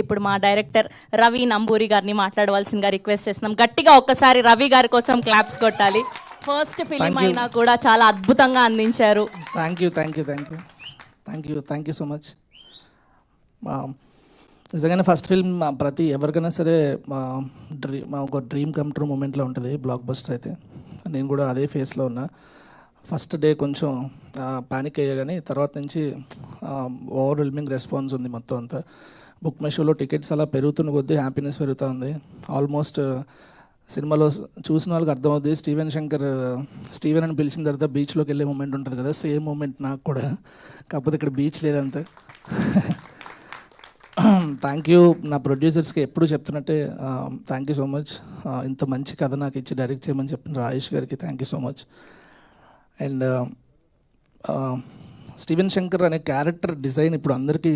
ఇప్పుడు మా డైరెక్టర్ రవి నంబూరి గారిని మాట్లాడవలసిందిగా రిక్వెస్ట్ చేస్తున్నాం. గట్టిగా ఒక్కసారి రవి గారి కోసం క్లాప్స్ కొట్టాలి. ఫస్ట్ ఫిలిం అయినా కూడా చాలా అద్భుతంగా అందించారు. Thank you so much. నిజంగానే ఫస్ట్ ఫిల్మ్ ప్రతి ఎవరికైనా సరే మా ఒక డ్రీమ్ కమ్ ట్రూ మూమెంట్లో ఉంటుంది. బ్లాక్ బస్టర్ అయితే నేను కూడా అదే ఫేస్లో ఉన్నా. ఫస్ట్ డే కొంచెం ప్యానిక్ అయ్యా, కానీ తర్వాత నుంచి ఓవర్వెల్మింగ్ రెస్పాన్స్ ఉంది. మొత్తం అంతా బుక్ మై షోలో టికెట్స్ అలా పెరుగుతున్న కొద్దీ హ్యాపీనెస్ పెరుగుతూ ఉంది. ఆల్మోస్ట్ సినిమాలో చూసిన వాళ్ళకి అర్థమవుతుంది. స్టీవెన్ అని పిలిచిన తర్వాత బీచ్లోకి వెళ్ళే మూమెంట్ ఉంటుంది కదా, సేమ్ మూమెంట్ నాకు కూడా, కాకపోతే ఇక్కడ బీచ్ లేదంతే. థ్యాంక్ యూ నా ప్రొడ్యూసర్స్కి ఎప్పుడు చెప్తున్నట్టే థ్యాంక్ యూ సో మచ్. ఇంత మంచి కథ నాకు ఇచ్చి డైరెక్ట్ చేయమని చెప్పిన రాజేష్ గారికి thank you so much. And Steven Shankar అనే క్యారెక్టర్ డిజైన్ ఇప్పుడు అందరికీ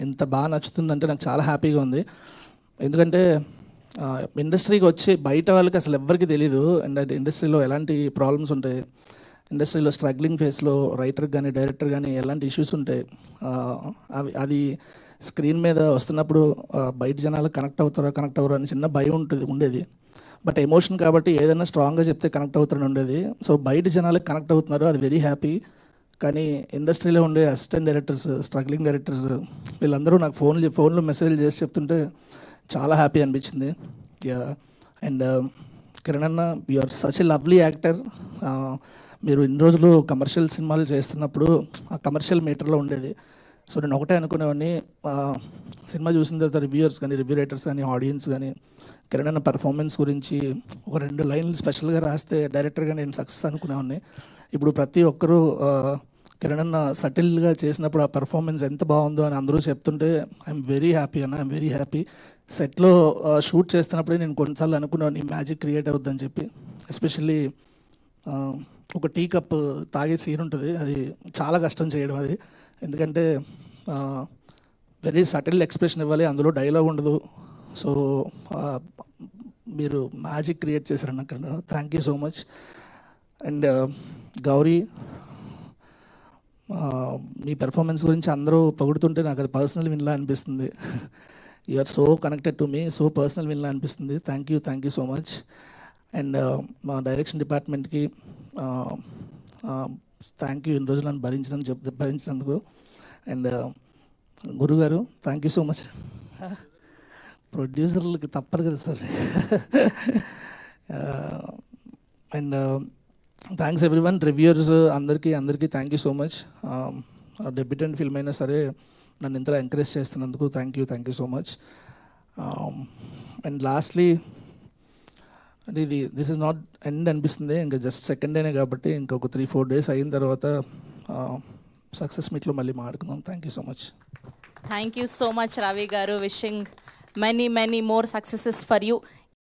ఇంత బాగా నచ్చుతుందంటే నాకు చాలా హ్యాపీగా ఉంది. ఎందుకంటే ఇండస్ట్రీకి వచ్చి బయట వాళ్ళకి అసలు ఎవ్వరికి తెలీదు. అండ్ ఇండస్ట్రీలో ఎలాంటి ప్రాబ్లమ్స్ ఉంటాయి, ఇండస్ట్రీలో స్ట్రగ్లింగ్ ఫేస్లో రైటర్ కానీ డైరెక్టర్ కానీ ఎలాంటి ఇష్యూస్ ఉంటాయి, అది స్క్రీన్ మీద వస్తున్నప్పుడు బయట జనాలు కనెక్ట్ అవుతారో అని చిన్న భయం ఉండేది. బట్ ఎమోషన్ కాబట్టి ఏదైనా స్ట్రాంగ్గా చెప్తే కనెక్ట్ అవుతారని ఉండేది. సో బయట జనాలకు కనెక్ట్ అవుతున్నారు, అది వెరీ హ్యాపీ. కానీ ఇండస్ట్రీలో ఉండే అసిస్టెంట్ డైరెక్టర్స్, స్ట్రగ్లింగ్ డైరెక్టర్స్ వీళ్ళందరూ నాకు ఫోన్లో మెసేజ్లు చేసి చెప్తుంటే చాలా హ్యాపీ అనిపించింది. అండ్ కిరణ్ అన్న, you are such a lovely actor. మీరు ఇన్ని రోజులు కమర్షియల్ సినిమాలు చేస్తున్నప్పుడు ఆ కమర్షియల్ మీటర్లో ఉండేది. సో నేను ఒకటే అనుకునేవాడిని, సినిమా చూసిన తర్వాత రివ్యూయర్స్ కానీ, రివ్యూ రైటర్స్ కానీ, ఆడియన్స్ కానీ కిరణ్ అన్న పర్ఫార్మెన్స్ గురించి ఒక 2 లైన్లు స్పెషల్గా రాస్తే డైరెక్టర్గా నేను సక్సెస్ అనుకునేవాడిని. ఇప్పుడు ప్రతి ఒక్కరూ కిరణ్ అన్న సటిల్గా చేసినప్పుడు ఆ పర్ఫార్మెన్స్ ఎంత బాగుందో అని అందరూ చెప్తుంటే ఐఎమ్ వెరీ హ్యాపీ అన్న. I'm very happy. సెట్లో షూట్ చేస్తున్నప్పుడే నేను కొన్నిసార్లు అనుకున్నాను ఈ మ్యాజిక్ క్రియేట్ అవుద్దని చెప్పి. ఎస్పెషల్లీ ఒక టీ కప్ తాగే సీన్ ఉంటుంది, అది చాలా కష్టం చేయడం అది. ఎందుకంటే వెరీ సటిల్ ఎక్స్ప్రెషన్ ఇవ్వాలి, అందులో డైలాగ్ ఉండదు. సో మీరు మ్యాజిక్ క్రియేట్ చేశారన్న Kiran. Thank you so much. And Gowri, మీ పెర్ఫార్మెన్స్ గురించి అందరూ పొగుడుతుంటే నాకు అది పర్సనల్ విన్లా అనిపిస్తుంది. You are so connected to me, so personal విన్లా అనిపిస్తుంది. Thank you so much. And మా డైరెక్షన్ డిపార్ట్మెంట్కి థ్యాంక్ యూ, ఇన్ని రోజులు నన్ను భరించినందుకు. అండ్ గురుగారు థ్యాంక్ యూ సో మచ్. ప్రొడ్యూసర్లకి తప్పదు కదా sir. And thanks everyone, reviewers అందరికీ thank you so much. Debutant film అయినా సరే నన్ను ఇంతలా ఎంకరేజ్ చేస్తున్నందుకు thank you so much. And lastly, అంటే దిస్ ఇస్ నాట్ ఎండ్ అనిపిస్తుంది, ఇంకా జస్ట్ సెకండ్ డేనే కాబట్టి ఇంకొక 3-4 డేస్ అయిన తర్వాత సక్సెస్ మీట్లో మళ్ళీ మాట్లాడుకుందాం. Thank you so much. Thank you so much Ravi గారు. Wishing many more successes for you.